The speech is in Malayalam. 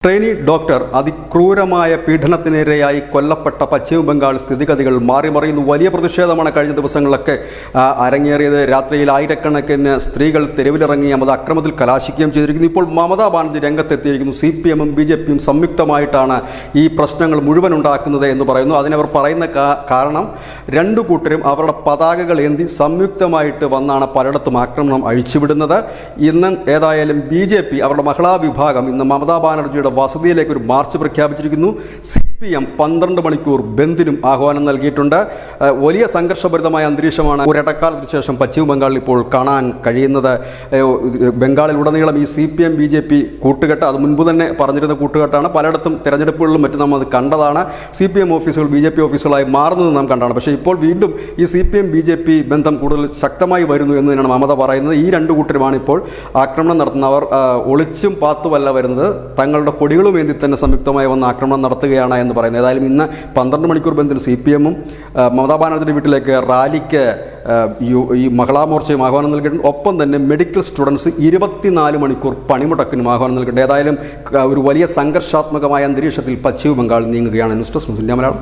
ട്രെയിനി ഡോക്ടർ അതിക്രൂരമായ പീഡനത്തിനിരയായി കൊല്ലപ്പെട്ട പശ്ചിമ ബംഗാൾ സ്ഥിതിഗതികൾ മാറിമറിയുന്നു. വലിയ പ്രതിഷേധമാണ് കഴിഞ്ഞ ദിവസങ്ങളിലൊക്കെ അരങ്ങേറിയത്. രാത്രിയിൽ ആയിരക്കണക്കിന് സ്ത്രീകൾ തെരുവിലിറങ്ങി അക്രമത്തിൽ കലാശിക്കുകയും ചെയ്തിരിക്കുന്നു. ഇപ്പോൾ മമതാ ബാനർജി രംഗത്തെത്തിയിരിക്കുന്നു. CPM-ഉം BJP-യും സംയുക്തമായിട്ടാണ് ഈ പ്രശ്നങ്ങൾ മുഴുവൻ ഉണ്ടാക്കുന്നത് എന്ന് പറയുന്നു. അതിനവർ പറയുന്ന കാരണം രണ്ടു കൂട്ടരും അവരുടെ പതാകകൾ ഏന്തി സംയുക്തമായിട്ട് വന്നാണ് പലയിടത്തും ആക്രമണം അഴിച്ചുവിടുന്നത്. ഇന്ന് ഏതായാലും BJP അവരുടെ മഹിളാ വിഭാഗം ഇന്ന് മമതാ ബാനർജിയുടെ വസതിയിലേക്ക് ഒരു മാർച്ച് പ്രഖ്യാപിച്ചിരിക്കുന്നു. CPM 12 മണിക്കൂർ ബന്ദിനും ആഹ്വാനം നൽകിയിട്ടുണ്ട്. വലിയ സംഘർഷഭരിതമായ അന്തരീക്ഷമാണ് ഒരിടക്കാലത്തിന് ശേഷം പശ്ചിമ ബംഗാളിൽ ഇപ്പോൾ കാണാൻ കഴിയുന്നത്. ബംഗാളിലുടനീളം ഈ CPM BJP കൂട്ടുകെട്ട് അത് മുൻപ് തന്നെ പറഞ്ഞിരുന്ന കൂട്ടുകെട്ടാണ്. പലയിടത്തും തെരഞ്ഞെടുപ്പുകളിലും മറ്റും നമ്മൾ അത് കണ്ടതാണ്. CPM ഓഫീസുകൾ BJP ഓഫീസുകളായി മാറുന്നത് നാം കണ്ടാണ്. പക്ഷേ ഇപ്പോൾ വീണ്ടും ഈ CPM BJP ബന്ധം കൂടുതൽ ശക്തമായി വരുന്നു എന്ന് തന്നെയാണ് മമത പറയുന്നത്. ഈ രണ്ടു കൂട്ടരുമാണ് ഇപ്പോൾ ആക്രമണം നടത്തുന്നവർ. ഒളിച്ചും പാത്തുമല്ല വരുന്നത്, തങ്ങളുടെ കൊടികളും ഏന്തി തന്നെ സംയുക്തമായി വന്ന് ആക്രമണം നടത്തുകയാണ് എന്ന് പറയുന്നത്. ഏതായാലും ഇന്ന് 12 മണിക്കൂർ ബന്ദിന് CPM-ഉം മമതാ ബാനർജിയുടെ വീട്ടിലേക്ക് റാലിക്ക് ഈ മഹിളാ മോർച്ചയും ആഹ്വാനം നൽകിയിട്ടുണ്ട്. ഒപ്പം തന്നെ മെഡിക്കൽ സ്റ്റുഡൻസ് 24 മണിക്കൂർ പണിമുടക്കിനും ആഹ്വാനം നൽകിയിട്ടുണ്ട്. ഏതായാലും ഒരു വലിയ സംഘർഷാത്മകമായ അന്തരീക്ഷത്തിൽ പശ്ചിമ ബംഗാൾ നീങ്ങുകയാണ്. News desk India Malayalam.